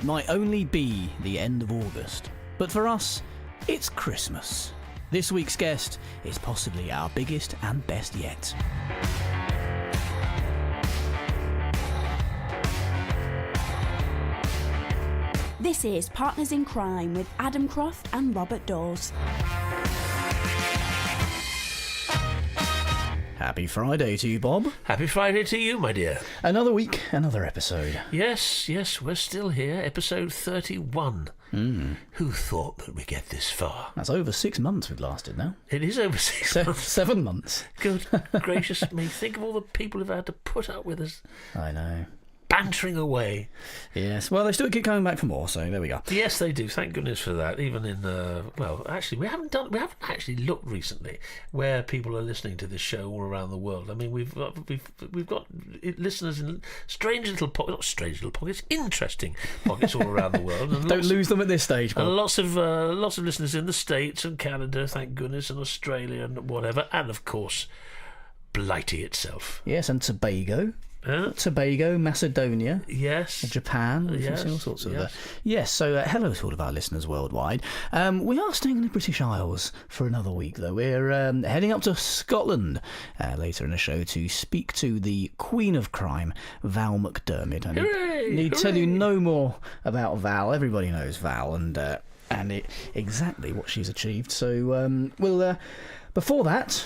might only be the end of August, but for us, it's Christmas. This week's guest is possibly our biggest and best yet. This is Partners in Crime with Adam Croft and Robert Dawes. Happy Friday to you, Bob. Happy Friday to you, my dear. Another week, another episode. Yes, we're still here. Episode 31. Who thought that we'd get this far? That's over 6 months we've lasted now. It is over 6 months. 7 months. Good gracious me. Think of all the people who've had to put up with us. I know. Bantering away. Yes, well, they still keep coming back for more, so there we go. Yes, they do. Thank goodness for that. Even in, well, actually, we haven't actually looked recently where people are listening to this show all around the world. I mean, we've got listeners in strange little pockets, interesting pockets all around the world. And don't lose them at this stage, Bob. And lots of listeners in the States and Canada, thank goodness, and Australia and whatever, and of course, Blighty itself. Yes, and Tobago. Tobago, Macedonia, yes, Japan, yes, all sorts of yes. Yes, so hello to all of our listeners worldwide. We are staying in the British Isles for another week, though. We're heading up to Scotland later in the show to speak to the Queen of Crime, Val McDermid. I need to tell you no more about Val. Everybody knows Val and exactly what she's achieved. So before that.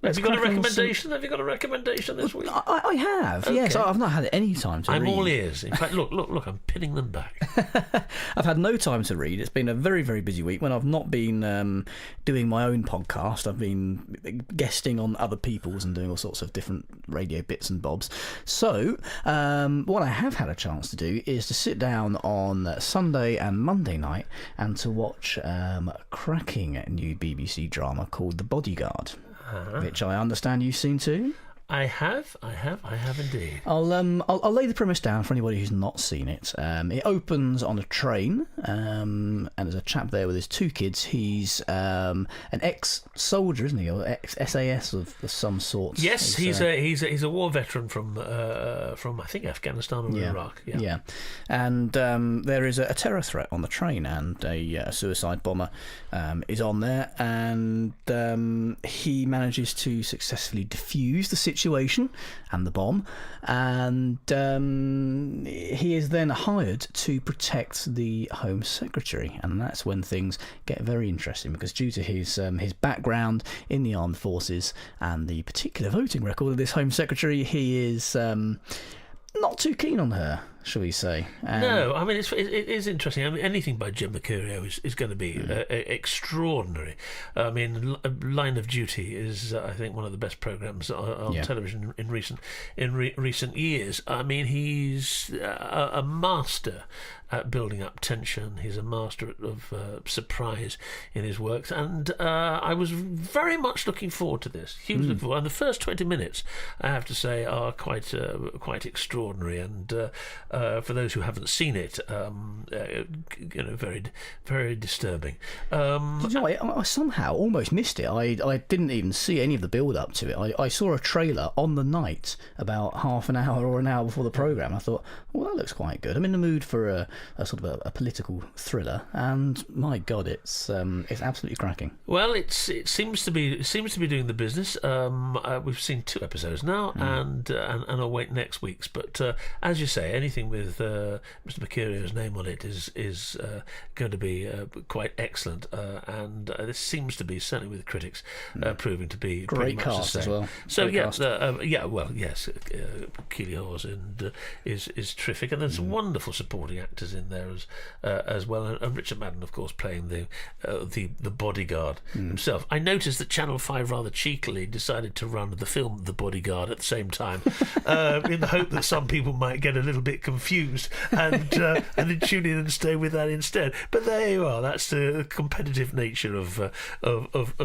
Have you got a recommendation? Have you got a recommendation this week? I have, okay. Yes. I've not had any time to read. I'm all ears. In fact, look, I'm pinning them back. I've had no time to read. It's been a very, very busy week. When I've not been doing my own podcast, I've been guesting on other people's and doing all sorts of different radio bits and bobs. So, what I have had a chance to do is to sit down on Sunday and Monday night and to watch a cracking new BBC drama called The Bodyguard. Which I understand you've seen too. I have indeed. I'll lay the premise down for anybody who's not seen it. It opens on a train, and there's a chap there with his two kids. He's an ex-soldier, isn't he, or ex-SAS of some sort? Yes, he's a war veteran from I think Afghanistan or Iraq. Yeah. And there is a terror threat on the train, and a suicide bomber is on there, and he manages to successfully defuse the situation and the bomb, and he is then hired to protect the Home Secretary, and that's when things get very interesting, because due to his background in the armed forces and the particular voting record of this Home Secretary, he is not too keen on her, shall we say. No, I mean, it is interesting. I mean, anything by Jim Mercurio is going to be extraordinary. I mean, Line of Duty is, I think, one of the best programmes on television in recent years. I mean, he's a master at building up tension. He's a master of surprise in his works, and I was very much looking forward to this. Hugely looking forward. And the first 20 minutes, I have to say, are quite extraordinary. And for those who haven't seen it, very, very disturbing. You know, I somehow almost missed it. I didn't even see any of the build up to it. I saw a trailer on the night about half an hour or an hour before the programme. I thought, well, that looks quite good. I'm in the mood for a sort of a political thriller, and my God, it's absolutely cracking. Well, it seems to be doing the business. We've seen 2 episodes now, and I'll wait next week's. But as you say, anything with Mr. Mercurio's name on it is going to be quite excellent, and this seems to be, certainly with the critics, proving to be great pretty much cast the same. as well. So great cast. Yes, Keely Hawes is terrific, and there's some wonderful supporting actors in there as well, and Richard Madden, of course, playing the bodyguard himself. I noticed that Channel 5 rather cheekily decided to run the film The Bodyguard at the same time, in the hope that some people might get a little bit confused and then tune in and stay with that instead. But there you are. That's the competitive nature of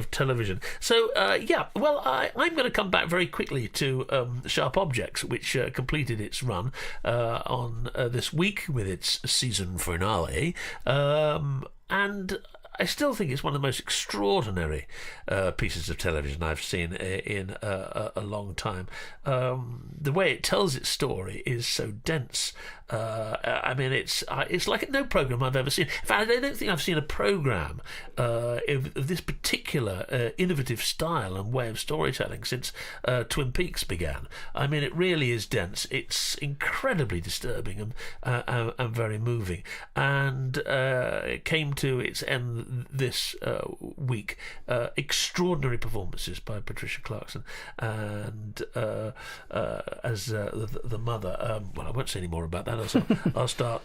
television. So I'm going to come back very quickly to Sharp Objects, which completed its run on this week with its season finale, and I still think it's one of the most extraordinary pieces of television I've seen in a long time. The way it tells its story is so dense I mean, it's like no program I've ever seen. In fact, I don't think I've seen a program of this particular innovative style and way of storytelling since Twin Peaks began. I mean, it really is dense. It's incredibly disturbing and very moving. And it came to its end this week. Extraordinary performances by Patricia Clarkson and as the mother. Well, I won't say any more about that. I'll start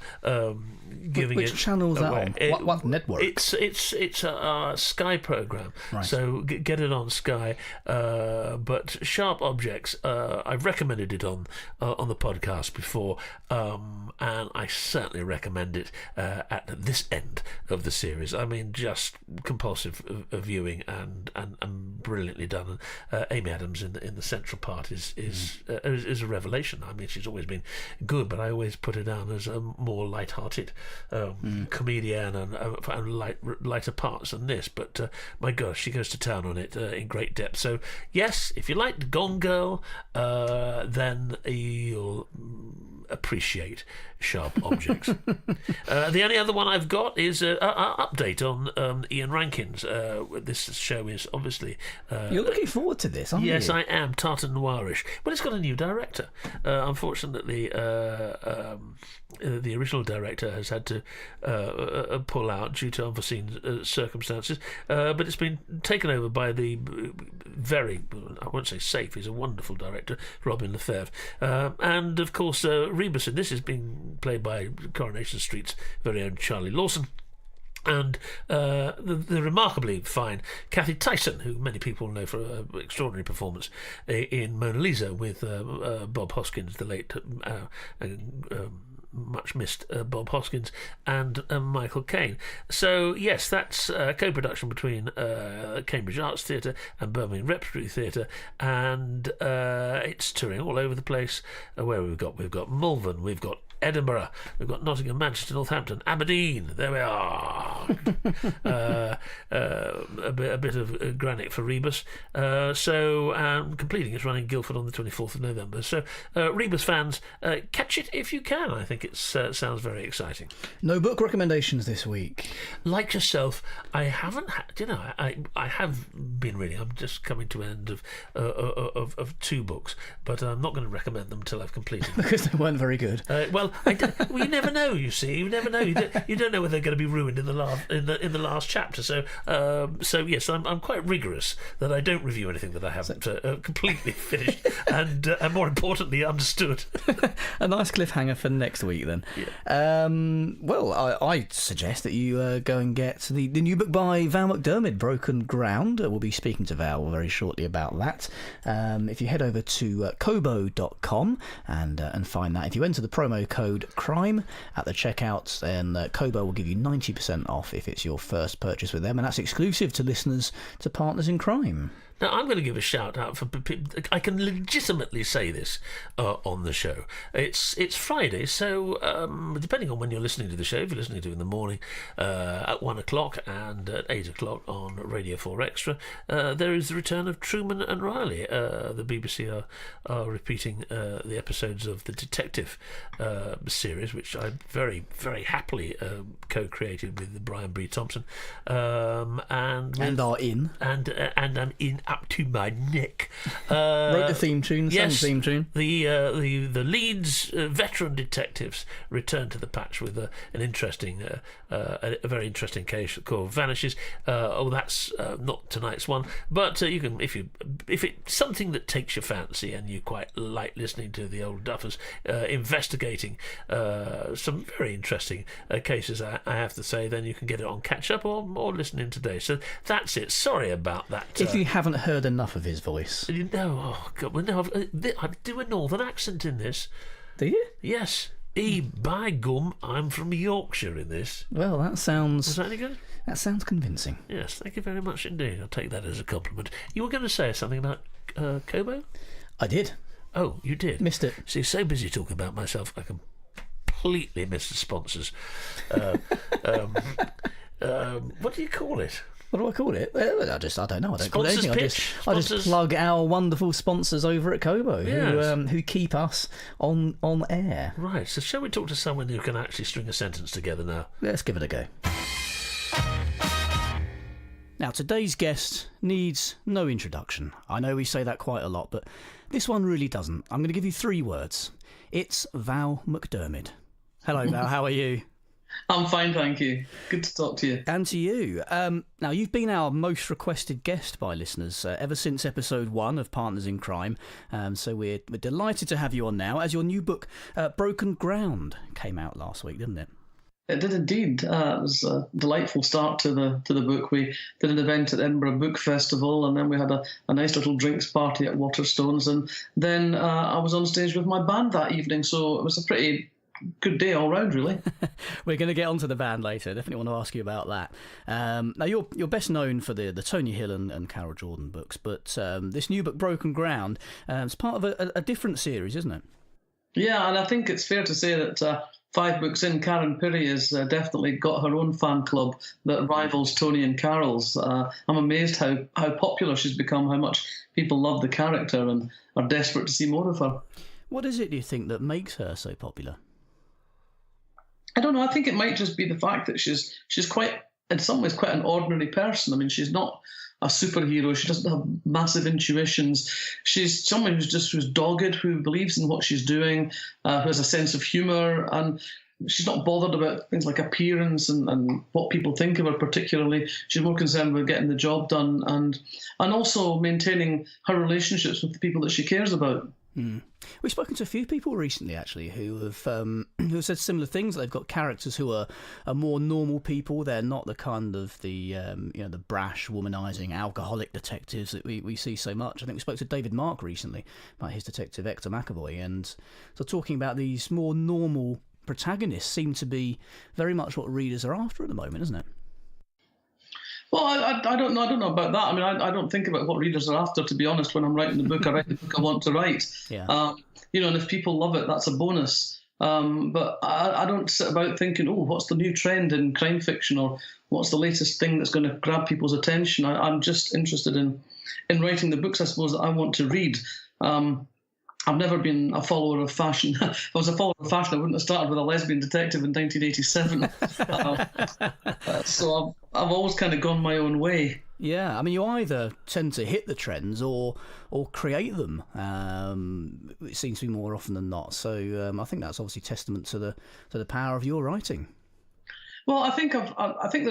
giving Which it. channel is that on? What network? It's a Sky program, right. So get it on Sky. But Sharp Objects, I've recommended it on the podcast before, and I certainly recommend it at this end of the series. I mean, just compulsive viewing and brilliantly done. And Amy Adams in the central part is a revelation. I mean, she's always been good, but I always put her down as a more light-hearted comedian and lighter parts than this. But my gosh, she goes to town on it in great depth. So yes, if you liked Gone Girl, then you'll appreciate Sharp Objects. The only other one I've got is an update on Ian Rankin's. This show is obviously... You're looking forward to this, aren't you? Yes, I am. Tartan Noirish. Well, it's got a new director. Unfortunately, the original director has had to pull out due to unforeseen circumstances, but it's been taken over by the very, I won't say safe, he's a wonderful director, Robin Lefebvre. And, of course, Rebus in this is being played by Coronation Street's very own Charlie Lawson. And the remarkably fine Kathy Tyson, who many people know for an extraordinary performance in Mona Lisa with Bob Hoskins, the late much missed Bob Hoskins, and Michael Caine. So yes, that's a co-production between Cambridge Arts Theatre and Birmingham Repertory Theatre, and it's touring all over the place. Where we've got Malvern, we've got Edinburgh, we've got Nottingham, Manchester, Northampton, Aberdeen. There we are. A bit of granite for Rebus. So completing its run in Guildford on the 24th of November. So Rebus fans, catch it if you can. I think it sounds very exciting. No book recommendations this week. Like yourself, I haven't had. I have been reading. I'm just coming to an end of two books, but I'm not going to recommend them until I've completed them. Because they weren't very good. Well, you never know. You see, you never know. You don't know whether they're going to be ruined in the last chapter. So yes, I'm quite rigorous that I don't review anything that I haven't completely finished and more importantly understood. A nice cliffhanger for next week then. Yeah. Well, I suggest that you go and get the new book by Val McDermid, Broken Ground. We'll be speaking to Val very shortly about that. If you head over to kobo.com and find that, if you enter the promo code CRIME at the checkout, then Kobo will give you 90% off if it's your first purchase with them, and that's exclusive to listeners to Partners in Crime. Now, I'm going to give a shout out for people. I can legitimately say this on the show. It's Friday, so depending on when you're listening to the show, if you're listening to it in the morning at 1 o'clock and at 8 o'clock on Radio 4 Extra, there is the return of Truman and Riley. The BBC are repeating the episodes of the Detective series, which I very, very happily co-created with Brian Bree Thompson. And are in. And I'm in up to my neck. Wrote the theme tune, yes, theme tune. The Leeds veteran detectives return to the patch with a very interesting case called Vanishes. That's not tonight's one, but you can if it's something that takes your fancy and you quite like listening to the old duffers investigating some very interesting cases. I have to say, then you can get it on catch up or listen in today. So that's it. Sorry about that. If you haven't heard enough of his voice. Oh God! Well, no, I do a northern accent in this. Do you? Yes. By gum, I'm from Yorkshire in this. Well, that sounds... Was that any good? That sounds convincing. Yes, thank you very much indeed. I'll take that as a compliment. You were going to say something about Kobo? I did. Oh, you did? Missed it. See, so busy talking about myself, I completely missed the sponsors. What do you call it? What do I call it? I don't know. I don't call it anything. I just plug our wonderful sponsors over at Kobo, who keep us on air. Right. So shall we talk to someone who can actually string a sentence together now? Let's give it a go. Now, today's guest needs no introduction. I know we say that quite a lot, but this one really doesn't. I'm going to give you 3 words. It's Val McDermid. Hello, Val. How are you? I'm fine, thank you. Good to talk to you. And to you. Now, you've been our most requested guest by listeners ever since episode 1 of Partners in Crime. So we're delighted to have you on now, as your new book, Broken Ground, came out last week, didn't it? It did indeed. It was a delightful start to the book. We did an event at the Edinburgh Book Festival, and then we had a nice little drinks party at Waterstones, and then I was on stage with my band that evening, so it was a pretty good day all round, really. We're going to get onto the band later. Definitely want to ask you about that. Now, you're best known for the Tony Hill and Carol Jordan books, but this new book, Broken Ground, is part of a different series, isn't it? Yeah, and I think it's fair to say that 5 books in, Karen Pirie has definitely got her own fan club that rivals Tony and Carol's. I'm amazed how popular she's become, how much people love the character and are desperate to see more of her. What is it, do you think, that makes her so popular? I don't know. I think it might just be the fact that she's quite, in some ways, quite an ordinary person. I mean, she's not a superhero. She doesn't have massive intuitions. She's someone who's dogged, who believes in what she's doing, who has a sense of humour, and she's not bothered about things like appearance and what people think of her particularly. She's more concerned with getting the job done and also maintaining her relationships with the people that she cares about. We've spoken to a few people recently, actually, who have said similar things. They've got characters who are more normal people. They're not the kind of the brash, womanising, alcoholic detectives that we see so much. I think we spoke to David Mark recently about his detective Hector McAvoy, and so talking about these more normal protagonists seem to be very much what readers are after at the moment, isn't it? Well, I don't know. I don't know about that. I mean, I don't think about what readers are after, to be honest. When I'm writing the book, I write the book I want to write. Yeah. And if people love it, that's a bonus. But I don't sit about thinking, what's the new trend in crime fiction, or what's the latest thing that's going to grab people's attention. I'm just interested in writing the books, I suppose, that I want to read. I've never been a follower of fashion. If I was a follower of fashion, I wouldn't have started with a lesbian detective in 1987. So I've always kind of gone my own way. Yeah, I mean, you either tend to hit the trends or create them. It seems to be more often than not. So I think that's obviously testament to the power of your writing. Well, I think there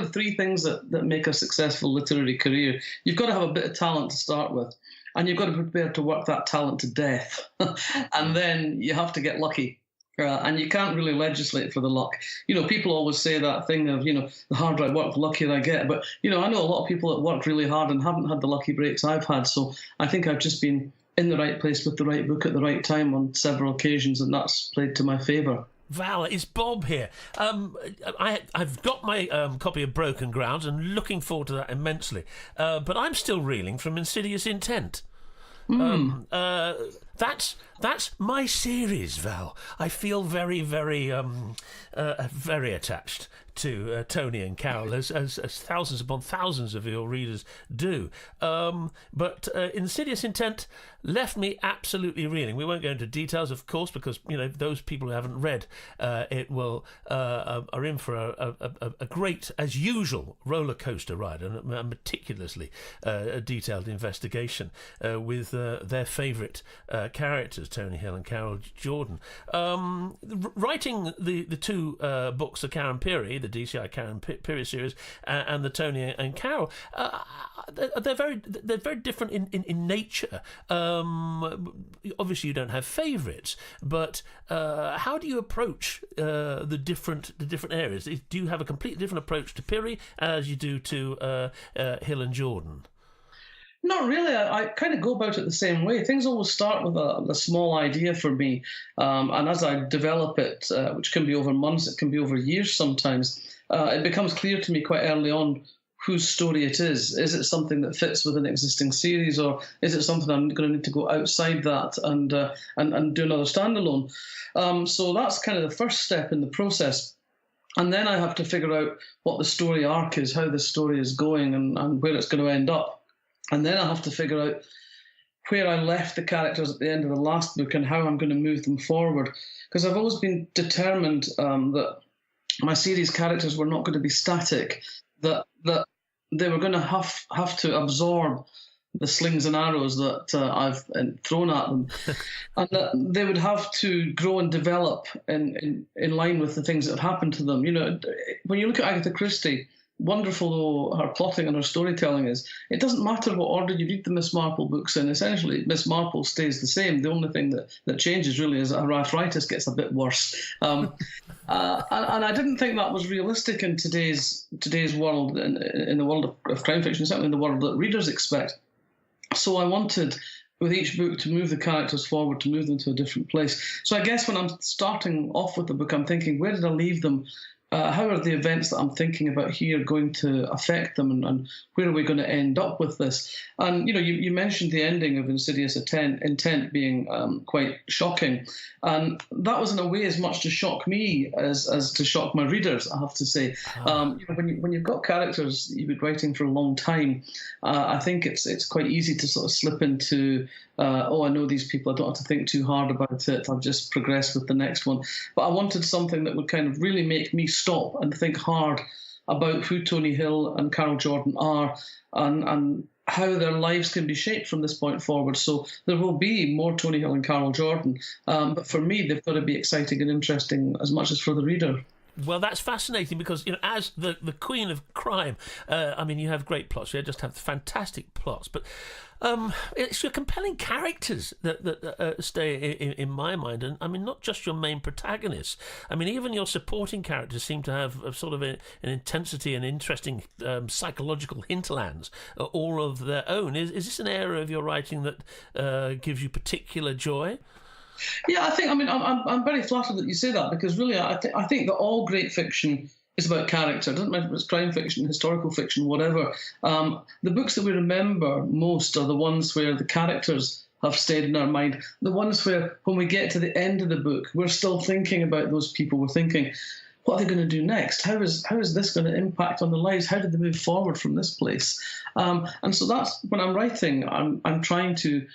are 3 things that make a successful literary career. You've got to have a bit of talent to start with, and you've got to be prepared to work that talent to death. And then you have to get lucky. And you can't really legislate for the luck. People always say that thing of, the harder I work, the luckier I get. But, I know a lot of people that work really hard and haven't had the lucky breaks I've had. So I think I've just been in the right place with the right book at the right time on several occasions, and that's played to my favour. Val, it's Bob here. I've got my copy of Broken Ground and looking forward to that immensely. But I'm still reeling from Insidious Intent. That's my series, Val. I feel very, very, very attached to Tony and Carol, as thousands upon thousands of your readers do. But Insidious Intent left me absolutely reeling. We won't go into details, of course, because those people who haven't read it are in for a great, as usual, roller coaster ride and a meticulously detailed investigation with their favourite characters, Tony Hill and Carol Jordan. Writing the 2 books of Karen Pirie, the DCI Karen Pirie series, and the Tony and Carol, they're very different in nature. Obviously, you don't have favourites, but how do you approach the different areas? Do you have a completely different approach to Pirie as you do to Hill and Jordan? Not really. I kind of go about it the same way. Things always start with a small idea for me. And as I develop it, which can be over months, it can be over years sometimes, it becomes clear to me quite early on whose story it is. Is it something that fits with an existing series, or is it something I'm going to need to go outside that and do another standalone? So that's kind of the first step in the process. And then I have to figure out what the story arc is, how the story is going, and where it's going to end up. And then I have to figure out where I left the characters at the end of the last book and how I'm going to move them forward. Because I've always been determined that my series characters were not going to be static, that they were going to have to absorb the slings and arrows that I've thrown at them, and that they would have to grow and develop in line with the things that have happened to them. You know, when you look at Agatha Christie, wonderful though her plotting and her storytelling is, it doesn't matter what order you read the Miss Marple books in. Essentially, Miss Marple stays the same. The only thing that changes really is her arthritis gets a bit worse. And I didn't think that was realistic in today's world, in the world of crime fiction, certainly in the world that readers expect. So I wanted, with each book, to move the characters forward, to move them to a different place. So I guess when I'm starting off with the book, I'm thinking, where did I leave them? How are the events that I'm thinking about here going to affect them, and where are we going to end up with this? And you mentioned the ending of Insidious Intent being quite shocking, and that was in a way as much to shock me as to shock my readers, I have to say. When you've got characters you've been writing for a long time, I think it's quite easy to sort of slip into I know these people, I don't have to think too hard about it, I'll just progress with the next one. But I wanted something that would kind of really make me stop and think hard about who Tony Hill and Carol Jordan are, and how their lives can be shaped from this point forward. So there will be more Tony Hill and Carol Jordan, but for me they've got to be exciting and interesting as much as for the reader. Well, that's fascinating because, as the queen of crime, you have great plots. You just have fantastic plots, but it's your compelling characters that stay in my mind, and not just your main protagonists. Even your supporting characters seem to have a sort of an intensity and interesting psychological hinterlands all of their own. Is this an area of your writing that gives you particular joy? Yeah, I think. I'm very flattered that you say that, because really, I think that all great fiction is about character. It doesn't matter if it's crime fiction, historical fiction, whatever. The books that we remember most are the ones where the characters have stayed in our mind. The ones where, when we get to the end of the book, we're still thinking about those people. We're thinking, what are they going to do next? How is this going to impact on their lives? How did they move forward from this place? And so that's when I'm writing. I'm trying to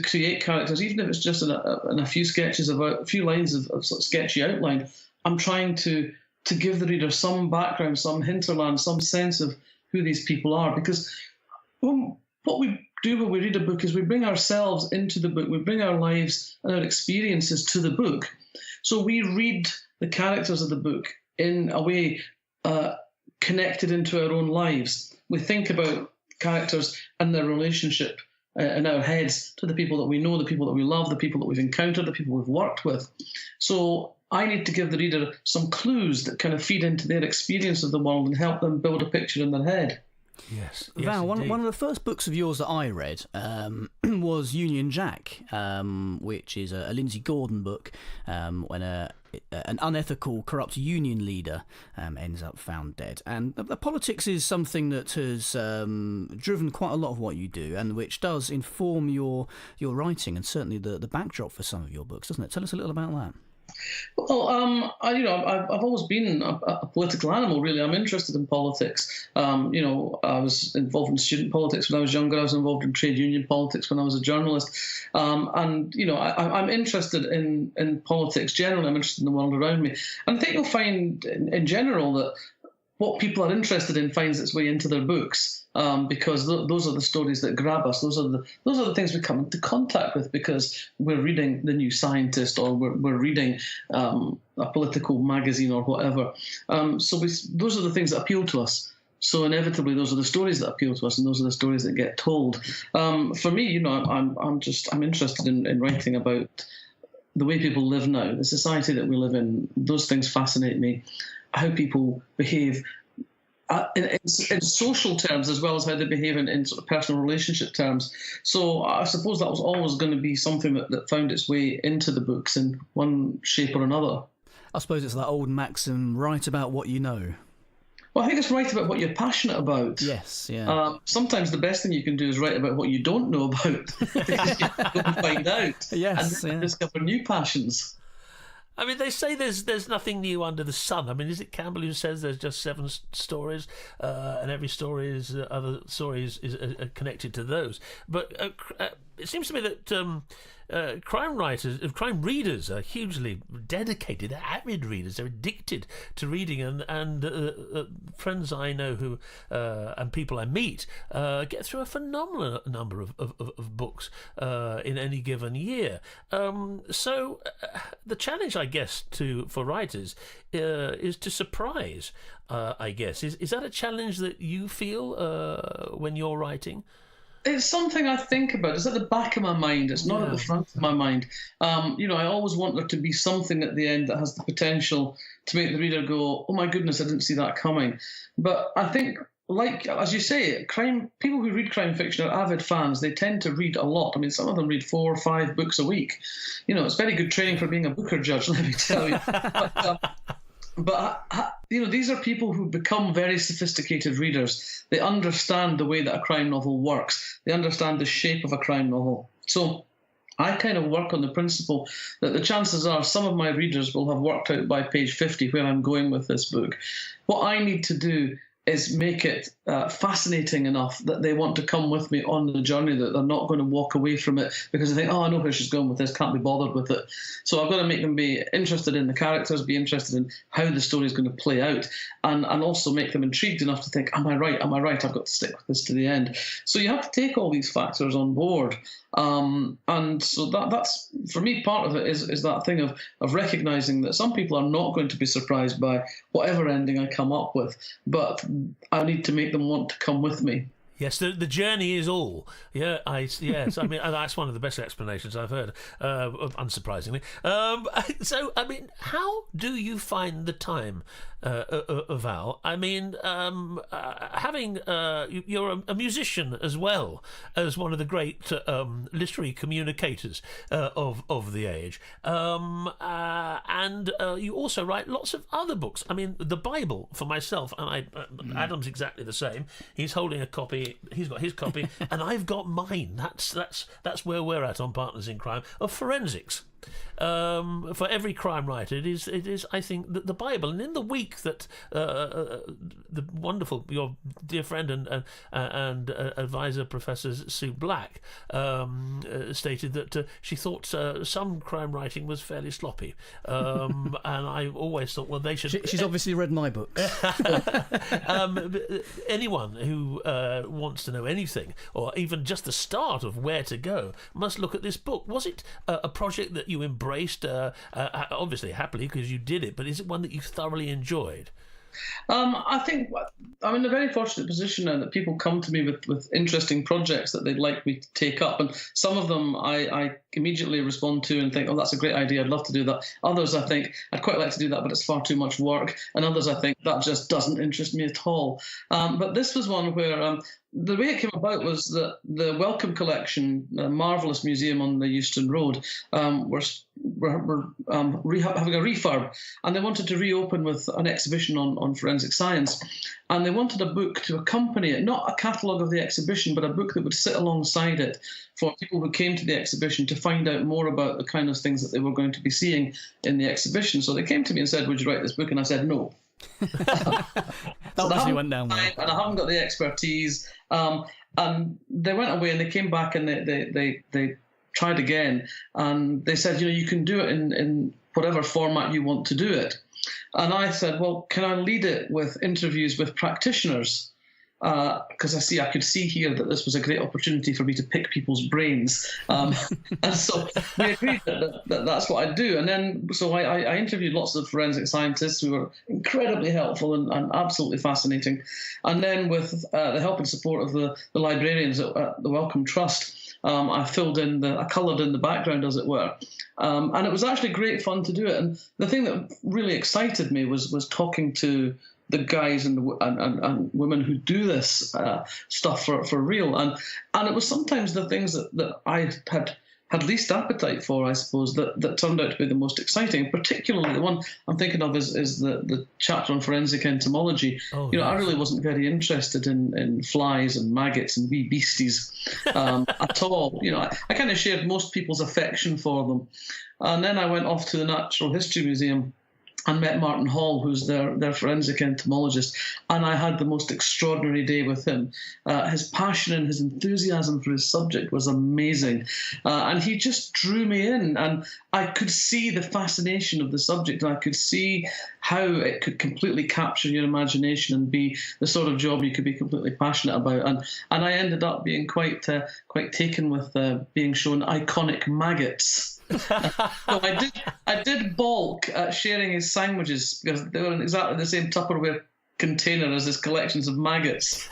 create characters, even if it's just in a few sketches, about a few lines of sort of sketchy outline. I'm trying to give the reader some background, some hinterland, some sense of who these people are. Because what we do when we read a book is we bring ourselves into the book, we bring our lives and our experiences to the book. So we read the characters of the book in a way connected into our own lives. We think about characters and their relationship in our heads to the people that we know, the people that we love, the people that we've encountered, the people we've worked with. So I need to give the reader some clues that kind of feed into their experience of the world and help them build a picture in their head. Yes, Val, one of the first books of yours that I read was Union Jack, which is a Lindsay Gordon book, when an unethical, corrupt union leader ends up found dead. And the politics is something that has driven quite a lot of what you do, and which does inform your writing, and certainly the backdrop for some of your books, doesn't it? Tell us a little about that. Well, I've always been a political animal, really. I'm interested in politics. I was involved in student politics when I was younger. I was involved in trade union politics when I was a journalist. I'm interested in politics generally. I'm interested in the world around me. And I think you'll find in general that what people are interested in finds its way into their books. Because those are the stories that grab us. Those are the things we come into contact with because we're reading The New Scientist, or we're reading a political magazine or whatever. So those are the things that appeal to us. So inevitably, those are the stories that appeal to us, and those are the stories that get told. For me, I'm interested in writing about the way people live now, the society that we live in. Those things fascinate me. How people behave. In social terms, as well as how they behave in sort of personal relationship terms. So I suppose that was always going to be something that found its way into the books in one shape or another. I suppose it's that old maxim, write about what you know. Well, I think it's write about what you're passionate about. Yes, yeah. Sometimes the best thing you can do is write about what you don't know about, because you can find out, yes, and then discover new passions. I mean, they say there's nothing new under the sun. I mean, is it Campbell who says there's just 7 stories, and every story is other stories is connected to those? But it seems to me that crime readers are hugely dedicated. They're avid readers. They're addicted to reading, and friends I know who and people I meet get through a phenomenal number of books in any given year. So the challenge, I guess, for writers is to surprise. I guess is that a challenge that you feel when you're writing? It's something I think about. It's at the back of my mind. It's not at the front of my mind. I always want there to be something at the end that has the potential to make the reader go, "Oh my goodness, I didn't see that coming." But I think, like as you say, people who read crime fiction are avid fans. They tend to read a lot. I mean, some of them read 4 or 5 books a week. It's very good training for being a Booker judge, let me tell you. But these are people who become very sophisticated readers. They understand the way that a crime novel works. They understand the shape of a crime novel. So I kind of work on the principle that the chances are some of my readers will have worked out by page 50 where I'm going with this book. What I need to do is make it fascinating enough that they want to come with me on the journey, that they're not going to walk away from it because they think, "Oh, I know where she's going with this, can't be bothered with it." So I've got to make them be interested in the characters, be interested in how the story is going to play out, and also make them intrigued enough to think, "Am I right? Am I right? I've got to stick with this to the end." So you have to take all these factors on board. And so that's, for me, part of it is that thing of recognizing that some people are not going to be surprised by whatever ending I come up with, but I need to make them want to come with me. Yes, the journey is all. Yes, I mean, that's one of the best explanations I've heard, unsurprisingly. So, I mean, how do you find the time, Val? I mean, you're a musician as well as one of the great literary communicators of the age. And you also write lots of other books. I mean, the Bible, for myself, and Adam's exactly the same. He's holding a copy. He's got his copy, and I've got mine. That's where we're at on Partners in Crime, of forensics. For every crime writer, it is I think the Bible. And in the week that the wonderful, your dear friend and advisor Professor Sue Black stated that she thought some crime writing was fairly sloppy, and I always thought, well, they should. She's obviously read my books. Anyone who wants to know anything, or even just the start of where to go, must look at this book. Was it a project that you embraced, obviously happily because you did it, but is it one that you thoroughly enjoyed? I think I'm in a very fortunate position now that people come to me with interesting projects that they'd like me to take up, and some of them I immediately respond to and think, "Oh, that's a great idea, I'd love to do that." Others I think, "I'd quite like to do that, but it's far too much work." And others I think, "That just doesn't interest me at all." But this was one where the way it came about was that the Wellcome Collection, a marvellous museum on the Euston Road, were having a refurb, and they wanted to reopen with an exhibition on forensic science. And they wanted a book to accompany it, not a catalogue of the exhibition, but a book that would sit alongside it for people who came to the exhibition to find out more about the kind of things that they were going to be seeing in the exhibition. So they came to me and said, "Would you write this book?" And I said, "No." That obviously went down well. And I haven't got the expertise. And they went away and they came back and they tried again. And they said, "You can do it in whatever format you want to do it." And I said, "Well, can I lead it with interviews with practitioners?" Because I could see here that this was a great opportunity for me to pick people's brains. And so we agreed that that's what I'd do. And then so I interviewed lots of forensic scientists who were incredibly helpful and absolutely fascinating. And then with the help and support of the librarians at the Wellcome Trust, I coloured in the background, as it were. And it was actually great fun to do it. And the thing that really excited me was talking to the guys and women who do this stuff for real. And it was sometimes the things that I had had least appetite for, I suppose, that turned out to be the most exciting. Particularly the one I'm thinking of is the chapter on forensic entomology. I really wasn't very interested in flies and maggots and wee beasties at all. I kind of shared most people's affection for them. And then I went off to the Natural History Museum and met Martin Hall, who's their forensic entomologist, and I had the most extraordinary day with him. His passion and his enthusiasm for his subject was amazing, and he just drew me in, and I could see the fascination of the subject, and I could see how it could completely capture your imagination and be the sort of job you could be completely passionate about, and I ended up being quite taken with being shown iconic maggots. So I did balk at sharing his sandwiches because they were in exactly the same Tupperware container as his collections of maggots.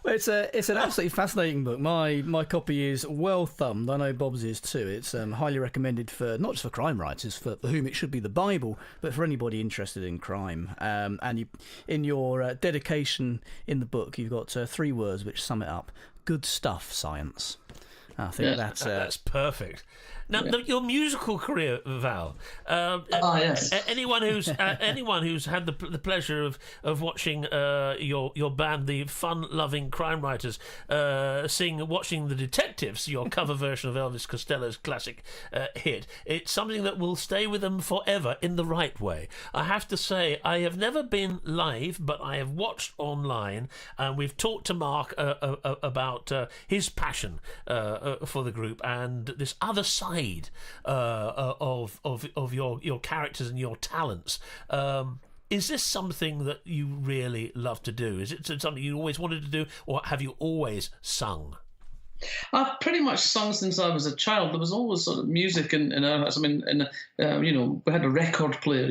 It's an absolutely fascinating book. My copy is well thumbed. I know Bob's is too. It's highly recommended for not just for crime writers, for whom it should be the Bible, but for anybody interested in crime. And you, in your dedication in the book, you've got 3 words which sum it up: good stuff, science. I think that's perfect. Now, your musical career, Val. Yes. Anyone who's had the pleasure of watching your band, the fun-loving crime writers, watching The Detectives, your cover version of Elvis Costello's classic hit, it's something that will stay with them forever in the right way. I have to say, I have never been live, but I have watched online, and we've talked to Mark about his passion for the group and this other side of your characters and your talents. Is this something that you really love to do? Is it something you always wanted to do, or have you always sung? I've pretty much sung since I was a child. There was always sort of music in our house. I mean, we had a record player,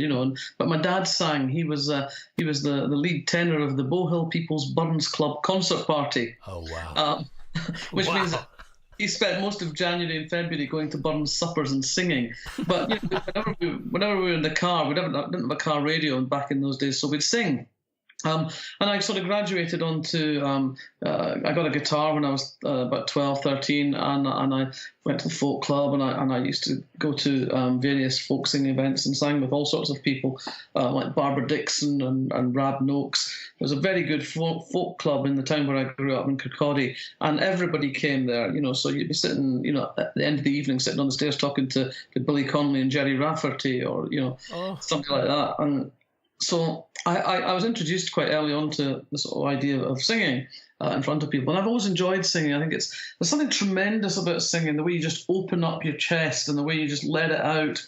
but my dad sang. He was the lead tenor of the Bow Hill People's Burns Club concert party. Oh wow! Which means that he spent most of January and February going to Burns suppers and singing. But whenever we were in the car, we didn't have a car radio back in those days, so we'd sing. And I sort of graduated onto, I got a guitar when I was about 12, 13, and I went to the folk club, and I used to go to various folk singing events and sang with all sorts of people, like Barbara Dixon and Rab Noakes. There was a very good folk club in the town where I grew up in Kirkcaldy, and everybody came there, so you'd be sitting, at the end of the evening, sitting on the stairs talking to Billy Connolly and Jerry Rafferty, or, something like that. And so I was introduced quite early on to the sort of idea of singing in front of people, and I've always enjoyed singing. I think there's something tremendous about singing, the way you just open up your chest and the way you just let it out.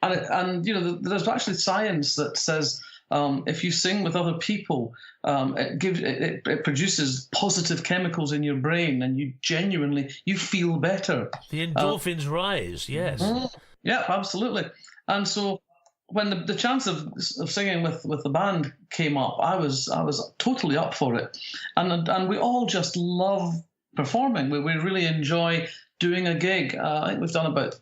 And there's actually science that says if you sing with other people, it produces positive chemicals in your brain, and you feel better. The endorphins rise, yes. Yeah, absolutely. And so when the chance of singing with the band came up, I was totally up for it, and we all just love performing. We really enjoy doing a gig. I think we've done about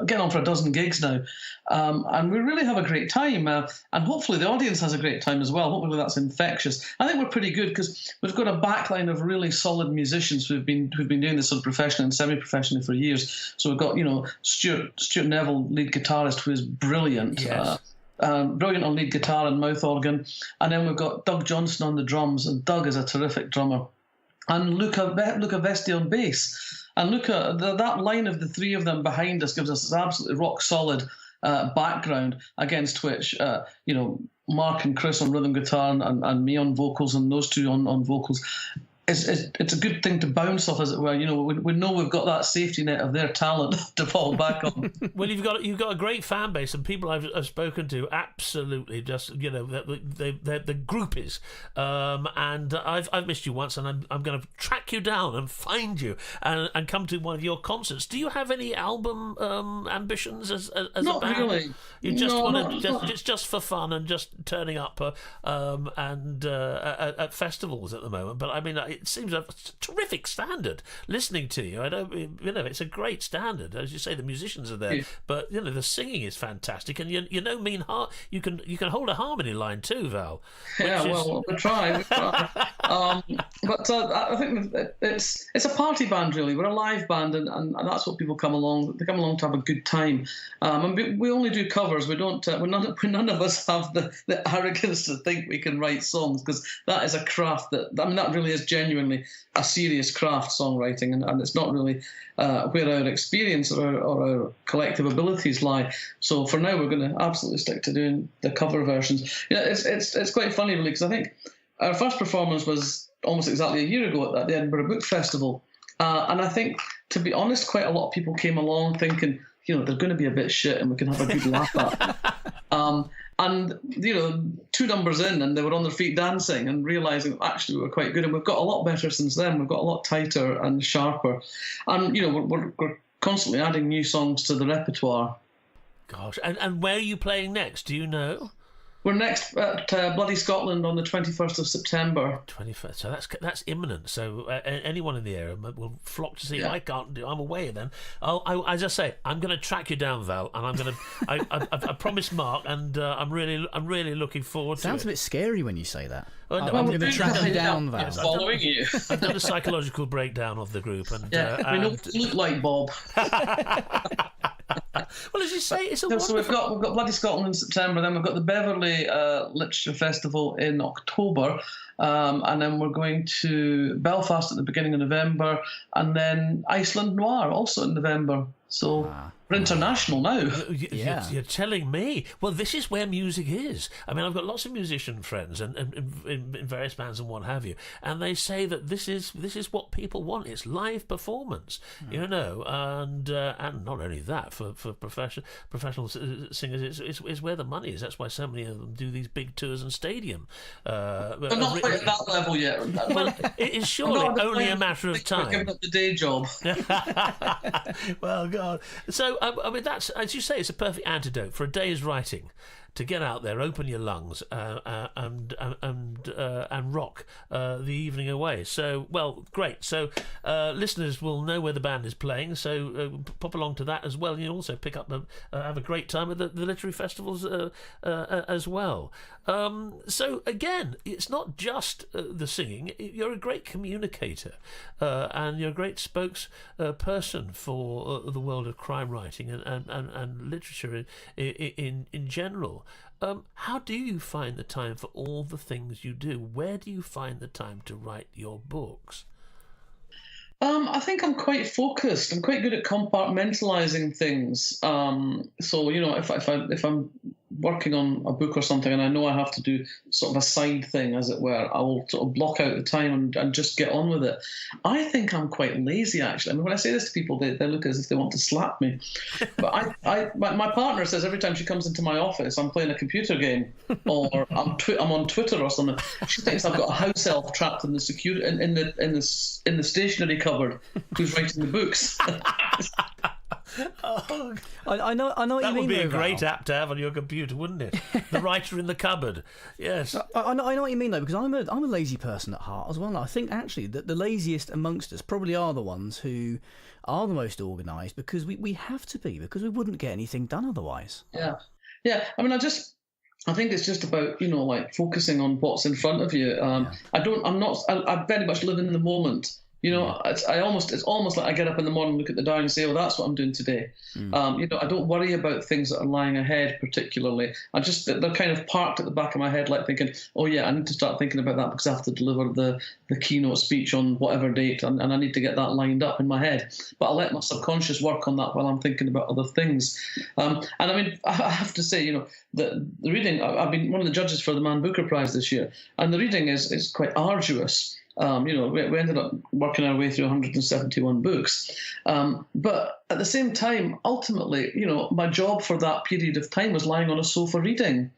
getting on for a dozen gigs now, and we really have a great time. And hopefully the audience has a great time as well. Hopefully that's infectious. I think we're pretty good because we've got a backline of really solid musicians who've been doing this sort of professionally and semi-professionally for years. So we've got Stuart Neville, lead guitarist, who is brilliant. Yes. Brilliant on lead guitar and mouth organ, and then we've got Doug Johnson on the drums, and Doug is a terrific drummer, and Luca Vesti on bass. And Luca, that line of the 3 of them behind us gives us this absolutely rock solid background against which, Mark and Chris on rhythm guitar and me on vocals, and those 2 on vocals. It's a good thing to bounce off, as it were. We know we've got that safety net of their talent to fall back on. Well, you've got a great fan base, and people I've spoken to absolutely just they're the groupies. And I've missed you once, and I'm going to track you down and find you and come to one of your concerts. Do you have any album ambitions as Not a band? really. You just want to not. it's just for fun and just turning up at festivals at the moment. But I mean, it seems a terrific standard. Listening to you, I don't, it's a great standard. As you say, the musicians are there, but the singing is fantastic, and you can hold a harmony line too, Val. Well, we try. But I think it's a party band, really. We're a live band, and that's what people come along. They come along to have a good time. And we only do covers. We don't. None of us have the arrogance to think we can write songs, because that is a craft that really is genuinely a serious craft, songwriting, and it's not really where our experience or our collective abilities lie. So for now, we're going to absolutely stick to doing the cover versions. It's quite funny, really, because I think our first performance was almost exactly a year ago at the Edinburgh Book Festival, and I think, to be honest, quite a lot of people came along thinking, they're going to be a bit shit and we can have a good laugh at. And 2 numbers in, and they were on their feet dancing and realising actually we were quite good, and we've got a lot better since then. We've got a lot tighter and sharper, and we're constantly adding new songs to the repertoire. Gosh, and where are you playing next? Do you know? We're next at Bloody Scotland on the 21st of September. 21st, so that's imminent. So anyone in the area will flock to see. Yeah. I can't do. I'm away then. As I say, I'm going to track you down, Val, and I'm going to. I promised Mark, and I'm really looking forward to it. Sounds a bit scary when you say that. Oh, no, I'm going to track you down, Val. Following you. I've done a psychological breakdown of the group, and we know what you look like, Bob. Well, as you say, it's a So we've got Bloody Scotland in September, then we've got the Beverley Literature Festival in October, and then we're going to Belfast at the beginning of November, and then Iceland Noir also in November. So we're international now. You're telling me. Well, this is where music is. I mean, I've got lots of musician friends and in various bands and what have you, and they say that this is what people want. It's live performance, and not only that, for professional singers, it's where the money is. That's why so many of them do these big tours and stadium. But not quite at that level yet. Well, it is surely only a matter of time. Giving up the day job. Well, God. So, I mean, that's, as you say, it's a perfect antidote for a day's writing. To get out there, open your lungs, and rock the evening away. So, well, great. So, listeners will know where the band is playing. So, pop along to that as well. And you also pick up have a great time at the literary festivals as well. So, again, it's not just the singing. You're a great communicator, and you're a great spokesperson for the world of crime writing and literature in general. How do you find the time for all the things you do? Where do you find the time to write your books? I think I'm quite focused. I'm quite good at compartmentalizing things. So if I'm working on a book or something and I know I have to do sort of a side thing, as it were, I will sort of block out the time and just get on with it. I think I'm quite lazy, actually. I mean, when I say this to people, they look as if they want to slap me. But my partner says every time she comes into my office, I'm playing a computer game or I'm on Twitter or something. She thinks I've got a house elf trapped in the in the stationery cupboard who's writing the books. Oh, I know what you mean. That would be a great Val. app to have on your computer, wouldn't it? The writer in the cupboard. Yes. I know what you mean, though, because I'm a lazy person at heart as well. I think actually that the laziest amongst us probably are the ones who are the most organised, because we have to be, because we wouldn't get anything done otherwise. Yeah. I mean, I think it's just about focusing on what's in front of you. I very much live in the moment. It's almost like I get up in the morning, look at the diary and say, "Oh, that's what I'm doing today." I don't worry about things that are lying ahead particularly. They're kind of parked at the back of my head, like thinking, "Oh yeah, I need to start thinking about that because I have to deliver the keynote speech on whatever date, and I need to get that lined up in my head." But I let my subconscious work on that while I'm thinking about other things. And I mean, I have to say, the reading. I've been one of the judges for the Man Booker Prize this year, and the reading is quite arduous. We ended up working our way through 171 books. But at the same time, ultimately, my job for that period of time was lying on a sofa reading,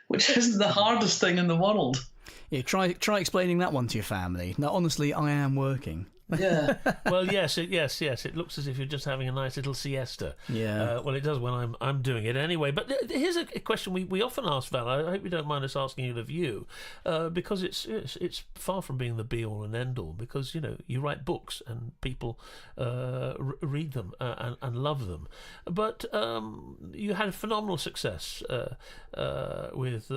which isn't the hardest thing in the world. Yeah, try explaining that one to your family. Now, honestly, I am working. Yeah. Well, yes. It looks as if you're just having a nice little siesta. Yeah. Well, it does when I'm doing it anyway. But here's a question we often ask, Val. I hope you don't mind us asking it of you, because it's far from being the be all and end all. Because you write books and people read them and love them. But you had phenomenal success with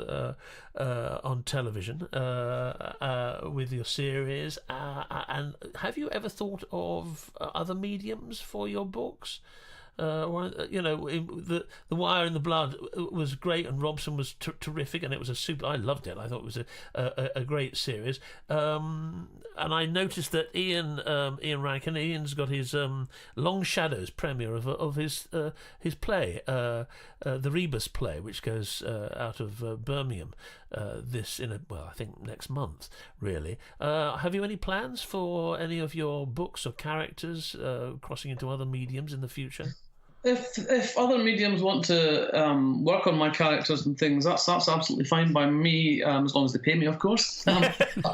on television with your series. And have you ever thought of other mediums for your books? The Wire and the Blood was great, and Robson was terrific, and it was I loved it. I thought it was a great series. And I noticed that Ian Rankin, Ian's got his Long Shadows premiere of his play, the Rebus play, which goes out of Birmingham I think next month, really. Have you any plans for any of your books or characters crossing into other mediums in the future? If other mediums want to work on my characters and things, that's absolutely fine by me, as long as they pay me, of course.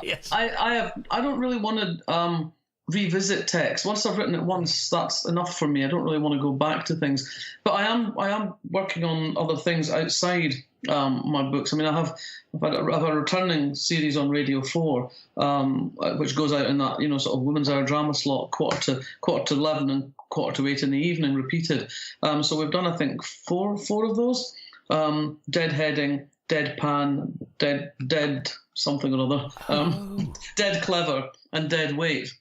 Yes. I don't really want to revisit text. Once I've written it once, that's enough for me. I don't really want to go back to things. But I am working on other things outside my books. I mean, I've had a returning series on Radio 4, which goes out in that sort of women's hour drama slot, quarter to 11 and quarter to 8 in the evening, repeated. So we've done, I think, four of those. Deadheading, Deadpan, Dead something or other, Dead Clever, and Dead Weight.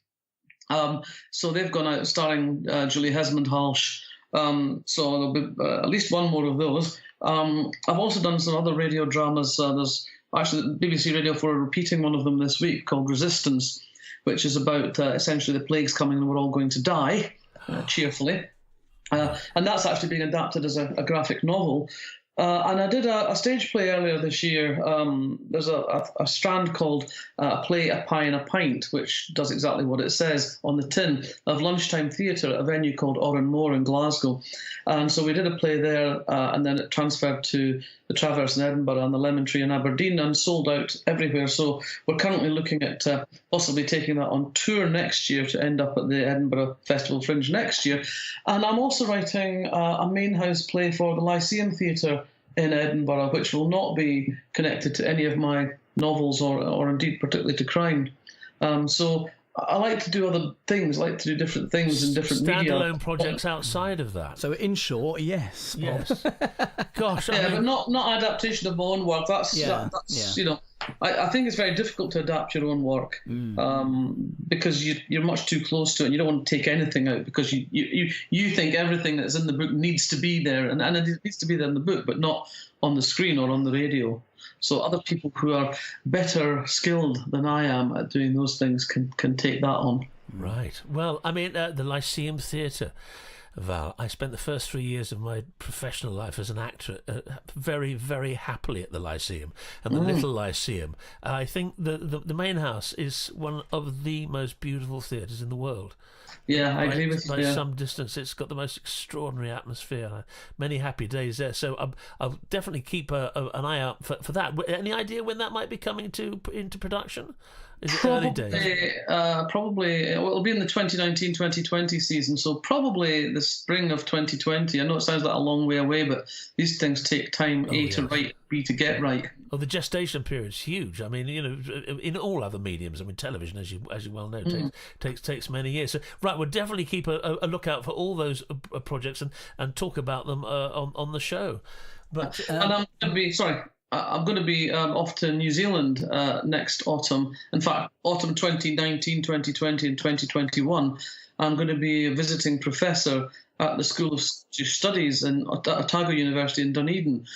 So they've gone out starring Julie Hesmond-Halsh. So there'll be at least one more of those. I've also done some other radio dramas. There's actually BBC Radio 4 repeating one of them this week called Resistance, which is about essentially the plague's coming and we're all going to die, cheerfully. And that's actually being adapted as a graphic novel. And I did a stage play earlier this year. There's a strand called Play, a Pie and a Pint, which does exactly what it says on the tin, of lunchtime theatre at a venue called Oran Moor in Glasgow. And so we did a play there, and then it transferred to the Traverse in Edinburgh and the Lemon Tree in Aberdeen and sold out everywhere. So we're currently looking at possibly taking that on tour next year to end up at the Edinburgh Festival Fringe next year. And I'm also writing a main house play for the Lyceum Theatre in Edinburgh, which will not be connected to any of my novels or indeed particularly to crime. So I like to do other things, I like to do different things in different media. Standalone projects outside of that. So in short, yes. Yes. Gosh, but not adaptation of my own work. That's I think it's very difficult to adapt your own work because you're much too close to it. And you don't want to take anything out because you think everything that's in the book needs to be there, and it needs to be there in the book, but not on the screen or on the radio. So other people who are better skilled than I am at doing those things can take that on. Right. Well, I mean, the Lyceum Theatre, Val, I spent the first 3 years of my professional life as an actor very, very happily at the Lyceum. And the Little Lyceum, I think the main house is one of the most beautiful theatres in the world. Yeah, I agree with you. By some distance, it's got the most extraordinary atmosphere. Many happy days there. So I'll definitely keep an eye out for that. Any idea when that might be coming into production? Is it early days? Probably. It'll be in the 2019-2020 season, so probably the spring of 2020. I know it sounds like a long way away, but these things take time, to write, B to get right. Well, the gestation period is huge. I mean, in all other mediums, I mean, television, as you well know, takes many years. So, right, we'll definitely keep a lookout for all those projects and talk about them on the show. But and I'm going to be off to New Zealand next autumn. In fact, autumn 2019, 2020, and 2021. I'm going to be a visiting professor at the School of Studies at Otago University in Dunedin.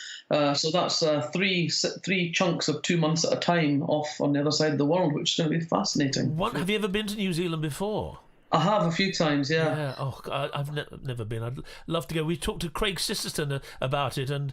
So that's three chunks of 2 months at a time off on the other side of the world, which is going to be fascinating. Have you ever been to New Zealand before? I have a few times, yeah. Yeah. Oh, I've never been. I'd love to go. We talked to Craig Sisterton about it, and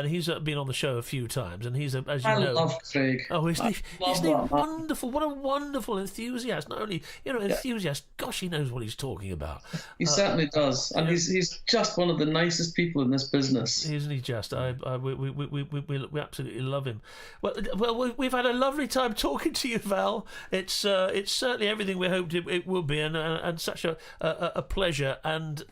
he's been on the show a few times, and he's as you know. I love Craig. Oh, isn't he that. wonderful? What a wonderful enthusiast! Not only enthusiast. Gosh, he knows what he's talking about. He certainly does, and he's just one of the nicest people in this business. Isn't he just? We absolutely love him. Well, we've had a lovely time talking to you, Val. It's certainly everything we hoped it would be, and such a pleasure. And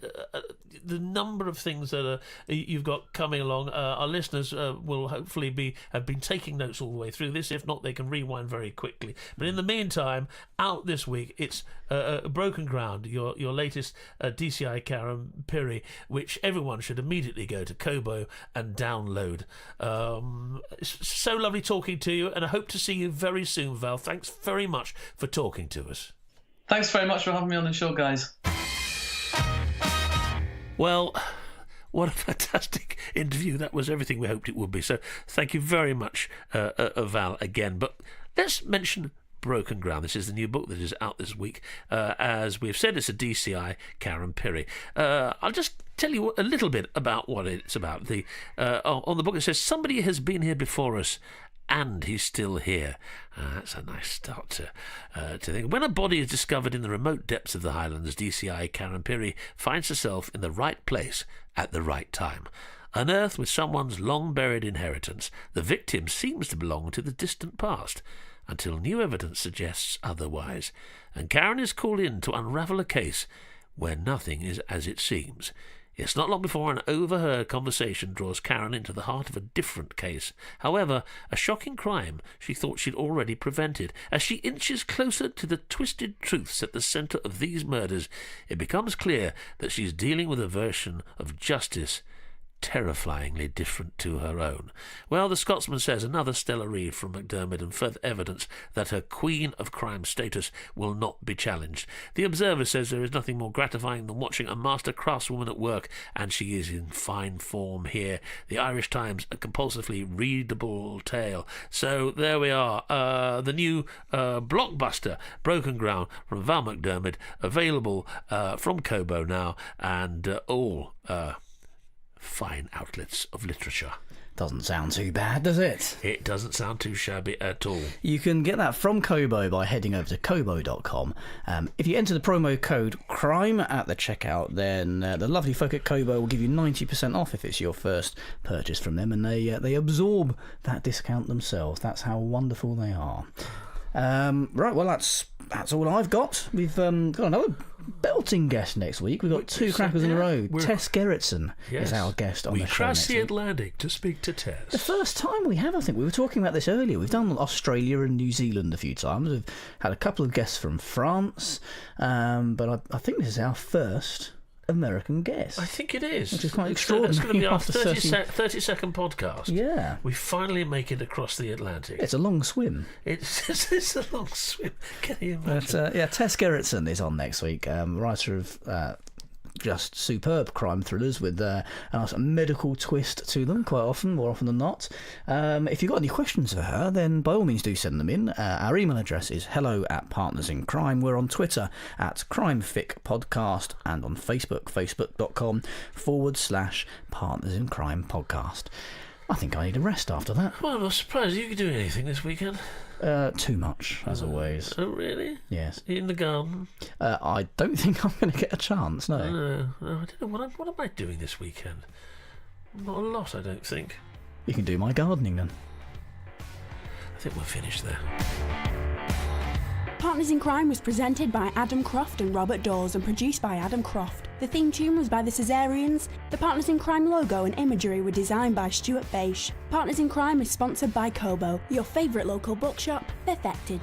the number of things that you've got coming along, our listeners will hopefully have been taking notes all the way through this. If not, they can rewind very quickly. But in the meantime, out this week, it's Broken Ground, your latest DCI Karen Piri, which everyone should immediately go to Kobo and download. It's so lovely talking to you, and I hope to see you very soon, Val. Thanks very much for talking to us. Thanks very much for having me on the show, guys. Well, what a fantastic interview. That was everything we hoped it would be. So thank you very much, Val, again. But let's mention Broken Ground. This is the new book that is out this week. As we've said, it's a DCI Karen Piri. I'll just tell you a little bit about what it's about. On the book it says, somebody has been here before us, and he's still here. That's a nice start to think. When a body is discovered in the remote depths of the Highlands, DCI Karen Piri finds herself in the right place at the right time. Unearthed with someone's long-buried inheritance, the victim seems to belong to the distant past, until new evidence suggests otherwise, and Karen is called in to unravel a case where nothing is as it seems. It's not long before an overheard conversation draws Karen into the heart of a different case. However, a shocking crime she thought she'd already prevented. As she inches closer to the twisted truths at the centre of these murders, it becomes clear that she's dealing with a version of justice terrifyingly different to her own. Well, the Scotsman says another stellar read from McDermid and further evidence that her queen of crime status will not be challenged. The Observer says there is nothing more gratifying than watching a master craftswoman at work, and she is in fine form here. The Irish Times, a compulsively readable tale. So there we are. The new blockbuster, Broken Ground, from Val McDermid, available from Kobo now, and all fine outlets of literature. Doesn't sound too bad, does it? It doesn't sound too shabby at all. You can get that from Kobo by heading over to kobo.com. If you enter the promo code CRIME at the checkout, then the lovely folk at Kobo will give you 90% off if it's your first purchase from them, and they absorb that discount themselves. That's how wonderful they are. Right, well, that's all I've got. We've got another belting guest next week. We've got two crackers in a row. Tess Gerritsen is our guest on the show. We crossed the Atlantic to speak to Tess. The first time we have, I think. We were talking about this earlier. We've done Australia and New Zealand a few times. We've had a couple of guests from France, but I think this is our first American guest. I think it is. Which is quite extraordinary. It's going to be our 30-second podcast. Yeah. We finally make it across the Atlantic. It's a long swim. It's a long swim. Can you imagine? But, Tess Gerritsen is on next week, writer of just superb crime thrillers with a medical twist to them quite often, more often than not. If you've got any questions for her, then by all means do send them in. Our email address is hello@partnersincrime. We're on Twitter @CrimeFicPodcast and on Facebook, facebook.com/partnersinCrimePodcast. I think I need a rest after that. Well, I'm not surprised. You could do anything this weekend. Too much, as always. Oh, really? Yes. In the garden? I don't think I'm going to get a chance, no. No, I don't know. What am I doing this weekend? Not a lot, I don't think. You can do my gardening then. I think we're finished there. Partners in Crime was presented by Adam Croft and Robert Dawes and produced by Adam Croft. The theme tune was by the Caesareans. The Partners in Crime logo and imagery were designed by Stuart Beisch. Partners in Crime is sponsored by Kobo, your favourite local bookshop, perfected.